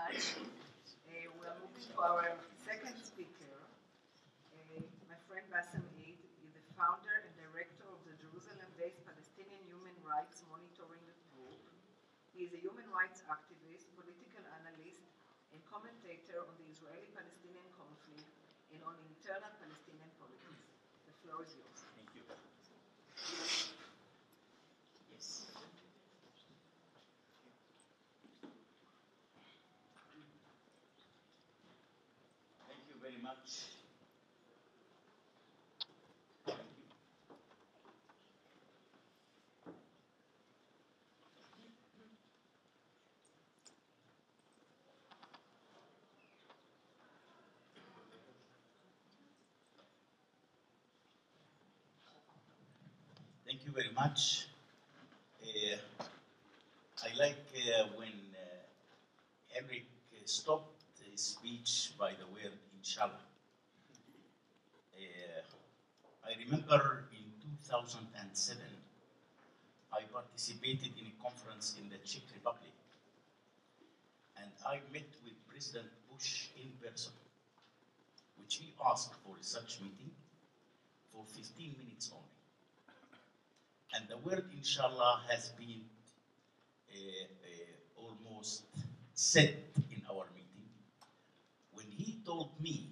much. We are moving to our second speaker. My friend Bassem Eid is the founder and director of the Jerusalem-based Palestinian Human Rights Monitoring Group. He is a human rights activist, political analyst, and commentator on the Israeli-Palestinian conflict and on internal Palestinian politics. The floor is yours. Thank you. Yes. Thank you very much. Thank you very much. I like when Henrik stopped his speech by the word inshallah. I remember in 2007, I participated in a conference in the Czech Republic, and I met with President Bush in person, which he asked for such meeting for 15 minutes only. And the word inshallah has been almost said in our meeting when he told me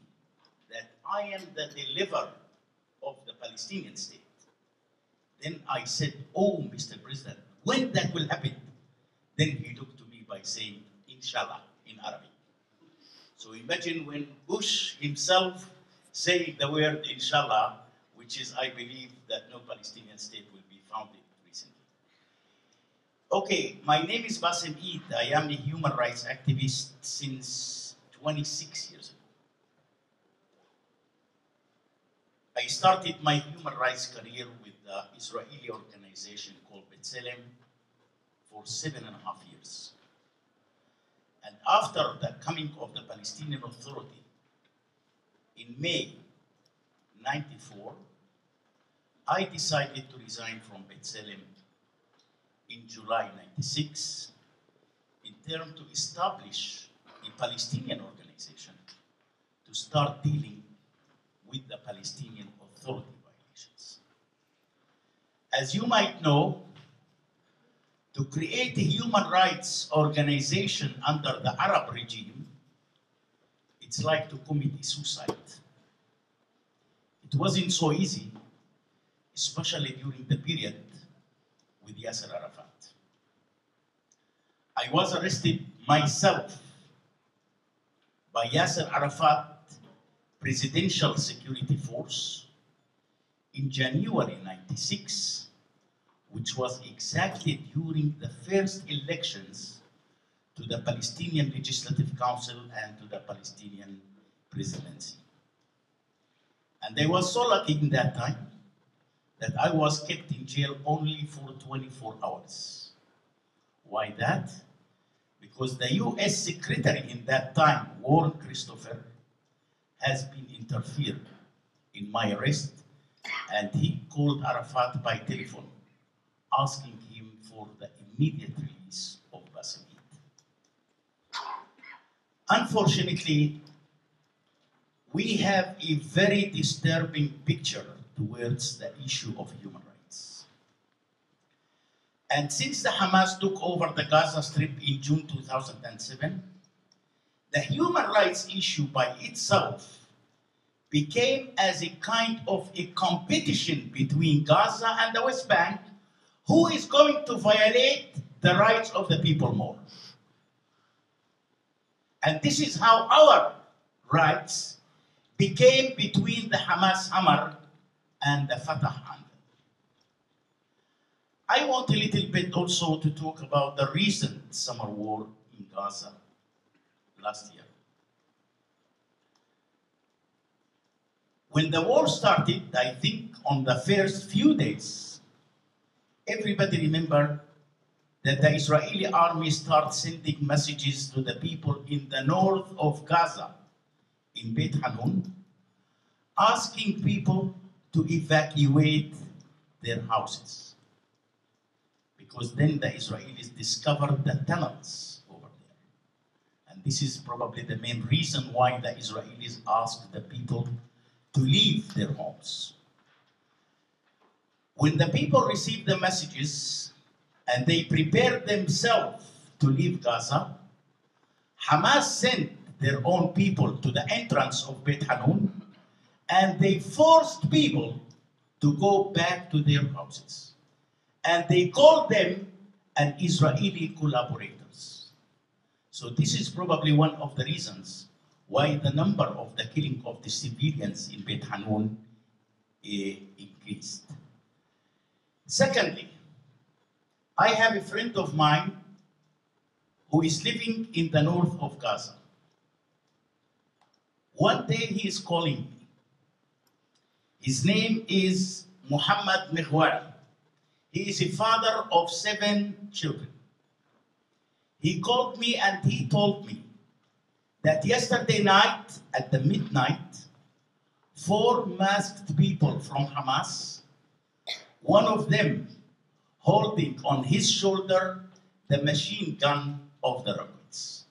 that I am the deliverer of the Palestinian state. Then I said, oh, Mr. President, when that will happen? Then he looked to me by saying, inshallah, in Arabic. So imagine when Bush himself saying the word inshallah, which is, I believe, that no Palestinian state will be founded recently. Okay, my name is Bassem Eid. I am a human rights activist since 26 years ago. I started my human rights career with the Israeli organization called B'Tselem for 7.5 years. And after the coming of the Palestinian Authority in May 94, I decided to resign from B'Tselem in July 96 in terms to establish a Palestinian organization to start dealing with the Palestinian Authority violations. As you might know, to create a human rights organization under the Arab regime, it's like to commit a suicide. It wasn't so easy, especially during the period with Yasser Arafat. I was arrested myself by Yasser Arafat Presidential Security Force in January 96, which was exactly during the first elections to the Palestinian Legislative Council and to the Palestinian presidency. And I was so lucky in that time that I was kept in jail only for 24 hours. Why that? Because the US Secretary in that time, Warren Christopher, has been interfered in my arrest, and he called Arafat by telephone, asking him for the immediate release of Bassem Eid. Unfortunately, we have a very disturbing picture towards the issue of human rights. And since the Hamas took over the Gaza Strip in June 2007, the human rights issue by itself became as a kind of a competition between Gaza and the West Bank, who is going to violate the rights of the people more. And this is how our rights became between the Hamas hammer and the Fatah hand. I want a little bit also to talk about the recent summer war in Gaza last year. When the war started, I think on the first few days, everybody remembered that the Israeli army started sending messages to the people in the north of Gaza, in Beit Hanun, asking people to evacuate their houses. Because then the Israelis discovered the tunnels over there. And this is probably the main reason why the Israelis asked the people to leave their homes. When the people received the messages and they prepared themselves to leave Gaza, Hamas sent their own people to the entrance of Beit Hanun, and they forced people to go back to their houses. And they called them an Israeli collaborators. So this is probably one of the reasons why the number of the killing of the civilians in Beit Hanun increased. Secondly, I have a friend of mine who is living in the north of Gaza. One day he is calling me. His name is Muhammad Mihwari. He is a father of 7 children. He called me and he told me that yesterday night at the midnight, 4 masked people from Hamas, one of them holding on his shoulder the machine gun of the rockets.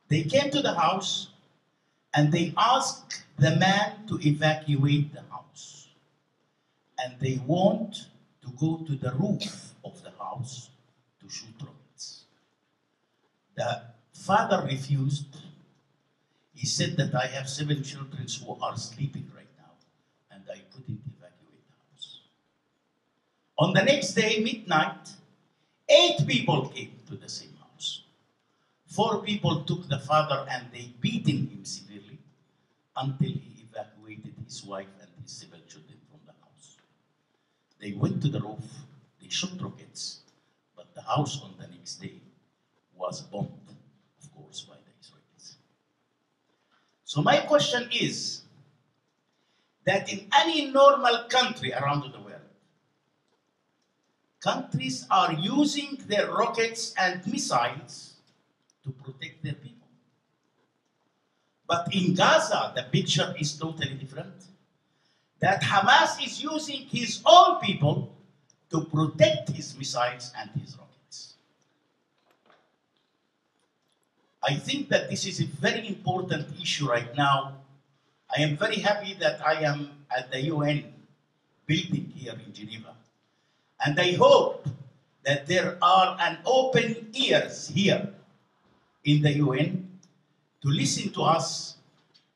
They came to the house and they asked the man to evacuate the house. And they want to go to the roof of the house to shoot rockets. The father refused. He said that I have 7 children who are sleeping right now and I couldn't evacuate the house. On the next day, midnight, 8 people came to the same house. 4 people took the father and they beaten him severely until he evacuated his wife and his 7 children from the house. They went to the roof, they shot rockets, but the house on the next day was bombed, of course, by the Israelis. So my question is that in any normal country around the world, countries are using their rockets and missiles to protect their people. But in Gaza, the picture is totally different. That Hamas is using his own people to protect his missiles and his rockets. I think that this is a very important issue right now. I am very happy that I am at the UN building here in Geneva. And I hope that there are an open ears here in the UN to listen to us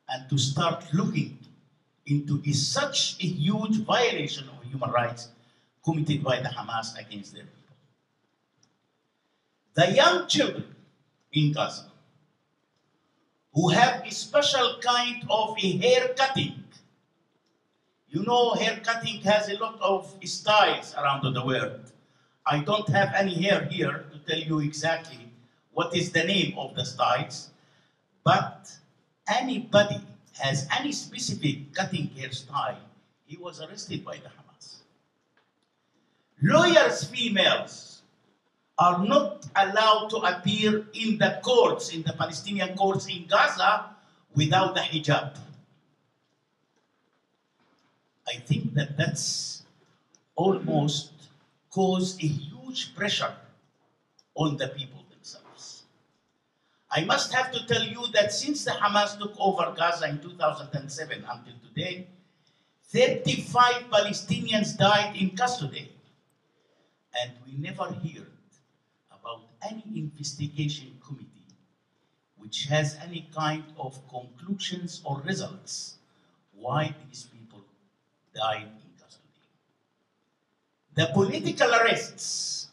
and to start looking into such a huge violation of human rights committed by the Hamas against their people. The young children in Gaza who have a special kind of a hair cutting. You know, hair cutting has a lot of styles around the world. I don't have any hair here to tell you exactly what is the name of the styles, but anybody has any specific cutting hairstyle, he was arrested by the Hamas. Lawyers, females, are not allowed to appear in the courts, in the Palestinian courts in Gaza, without the hijab. I think that that's almost caused a huge pressure on the people themselves. I must have to tell you that since the Hamas took over Gaza in 2007 until today, 35 Palestinians died in custody. And we never heard about any investigation committee which has any kind of conclusions or results why these people died in custody. The political arrests,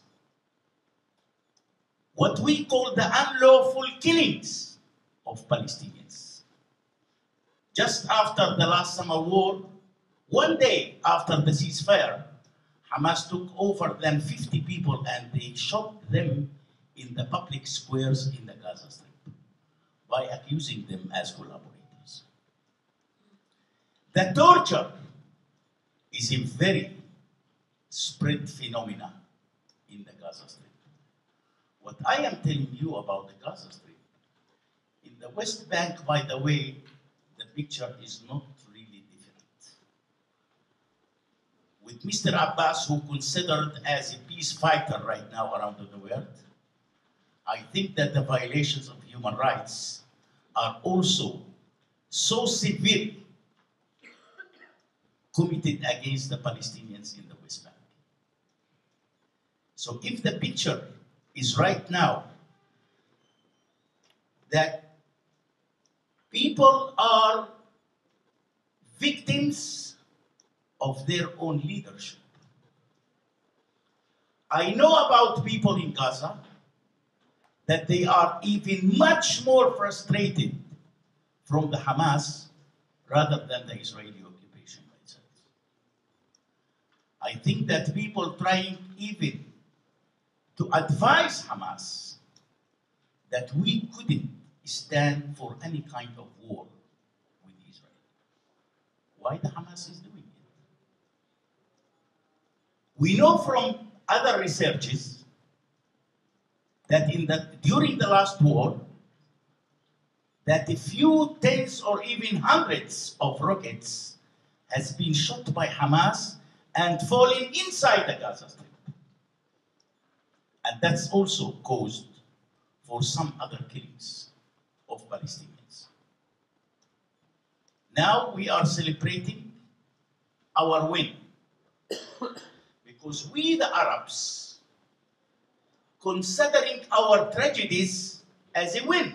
what we call the unlawful killings of Palestinians. Just after the last summer war, one day after the ceasefire, Hamas took over than 50 people and they shot them in the public squares in the Gaza Strip by accusing them as collaborators. The torture is a very spread phenomenon in the Gaza Strip. What I am telling you about the Gaza Strip, in the West Bank, by the way, the picture is not really different. With Mr. Abbas, who considered as a peace fighter right now around the world, I think that the violations of human human rights are also so severely committed against the Palestinians in the West Bank. So if the picture is right now that people are victims of their own leadership. I know about people in Gaza that they are even much more frustrated from the Hamas rather than the Israeli occupation by itself. I think that people trying even to advise Hamas that we couldn't stand for any kind of war with Israel. Why the Hamas is doing it? We know from other researches that during the last war, that a few tens or even hundreds of rockets has been shot by Hamas and fallen inside the Gaza Strip. And that's also caused for some other killings of Palestinians. Now we are celebrating our win because we, the Arabs, considering our tragedies as a win.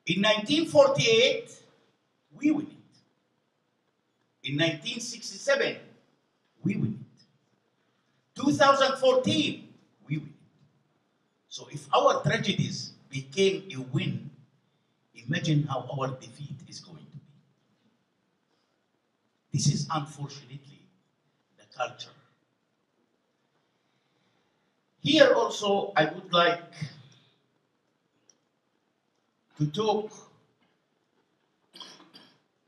In 1948, we win it. In 1967, we win it. 2014, we win it. So if our tragedies became a win, imagine how our defeat is going to be. This is unfortunately the culture. Here also, I would like to talk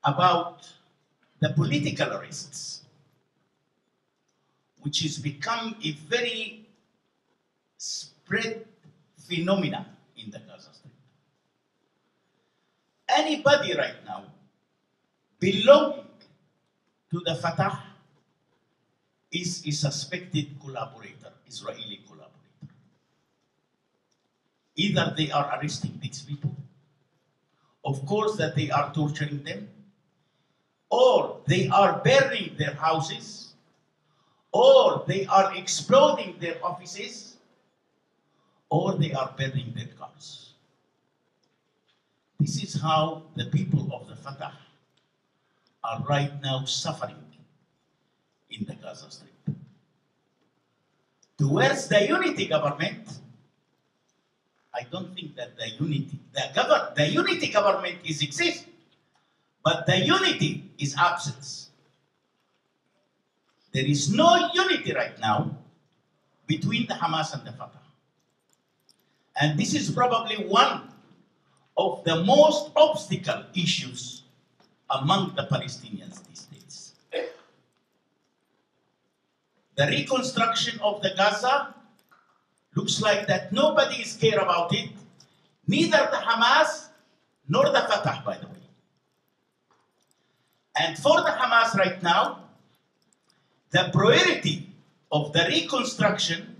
about the political arrests, which has become a very spread phenomenon in the Gaza Strip. Anybody right now belonging to the Fatah is a suspected collaborator, Israeli collaborator. Either they are arresting these people, of course that they are torturing them, or they are burning their houses, or they are exploding their offices, or they are burning their cars. This is how the people of the Fatah are right now suffering in the Gaza Strip. Towards the unity government, I don't think that the unity government is existing, but the unity is absence. There is no unity right now between the Hamas and the Fatah. And this is probably one of the most obstacle issues among the Palestinians these days. The reconstruction of the Gaza looks like that nobody is care about it, neither the Hamas nor the Fatah, by the way. And for the Hamas right now, the priority of the reconstruction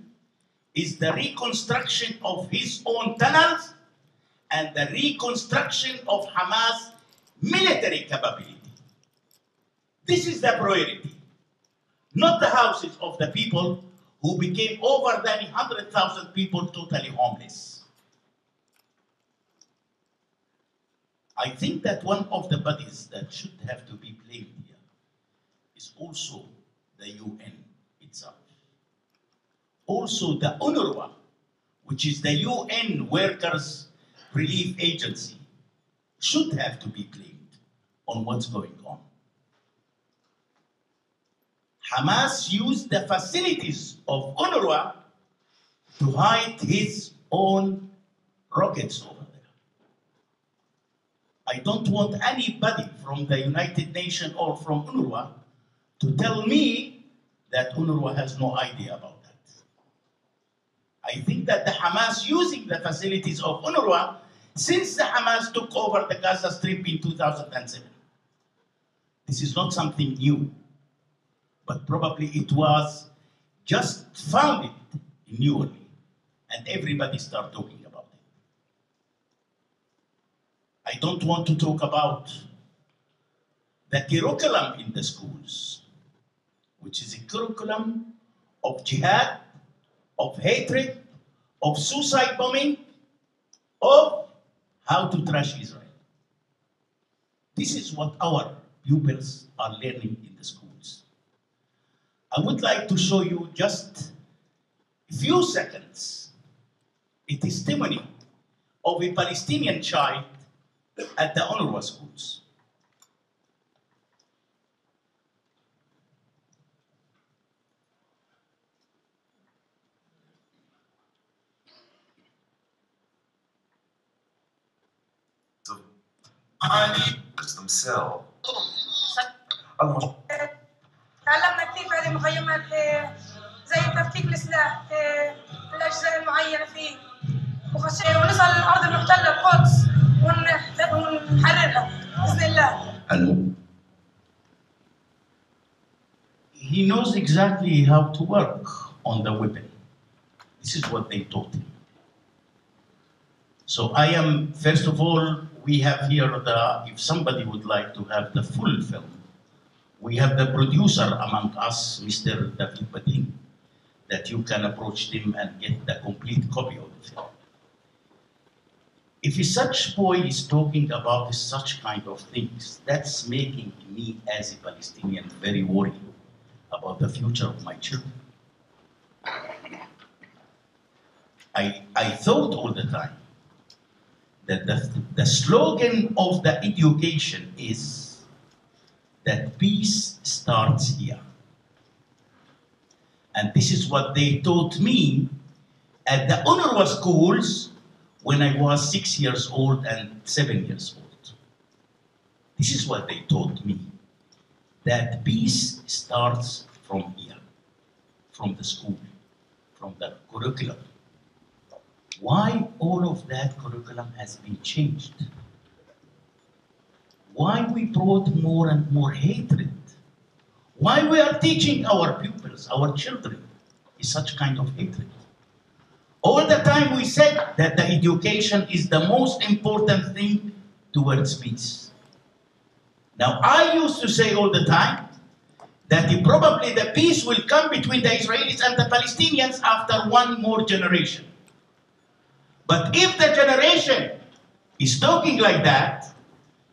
is the reconstruction of his own tunnels and the reconstruction of Hamas military capability. This is the priority, not the houses of the people who became over than 100,000 people totally homeless. I think that one of the bodies that should have to be blamed here is also the UN itself. Also the UNRWA, which is the UN Workers' Relief Agency, should have to be blamed on what's going on. Hamas used the facilities of UNRWA to hide his own rockets over there. I don't want anybody from the United Nations or from UNRWA to tell me that UNRWA has no idea about that. I think that the Hamas using the facilities of UNRWA since the Hamas took over the Gaza Strip in 2007. This is not something new, but probably it was just founded newly, and everybody started talking about it. I don't want to talk about the curriculum in the schools, which is a curriculum of jihad, of hatred, of suicide bombing, of how to trash Israel. This is what our pupils are learning in the schools. I would like to show you just a few seconds a testimony of a Palestinian child at the UNRWA schools. themselves. تعلمنا كيف هذه المخيمات زي تفكيك السلاح الأجزاء المعينة فيه ونصل للأرض المحتلة القدس ونحررها بإذن الله. He knows exactly how to work on the weapon. This is what they taught him. So I am, first of all, we have here if somebody would like to have the full film, we have the producer among us, Mr. David Badin, that you can approach him and get the complete copy of the film. If such boy is talking about such kind of things, that's making me as a Palestinian very worried about the future of my children. I thought all the time that the slogan of the education is that peace starts here. And this is what they taught me at the UNRWA schools when I was 6 years old and 7 years old. This is what they taught me, that peace starts from here, from the school, from the curriculum. Why all of that curriculum has been changed? Why we brought more and more hatred? Why we are teaching our pupils, our children, is such kind of hatred? All the time we said that the education is the most important thing towards peace. Now I used to say all the time that probably the peace will come between the Israelis and the Palestinians after one more generation. But if the generation is talking like that,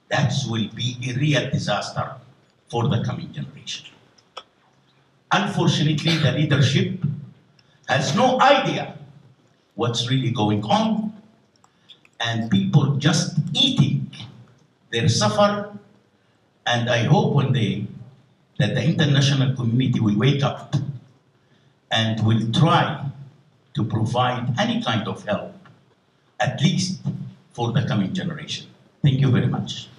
that will be a real disaster for the coming generation. Unfortunately, the leadership has no idea what's really going on, and people just eating their suffer. And I hope one day that the international community will wake up and will try to provide any kind of help, at least for the coming generation. Thank you very much.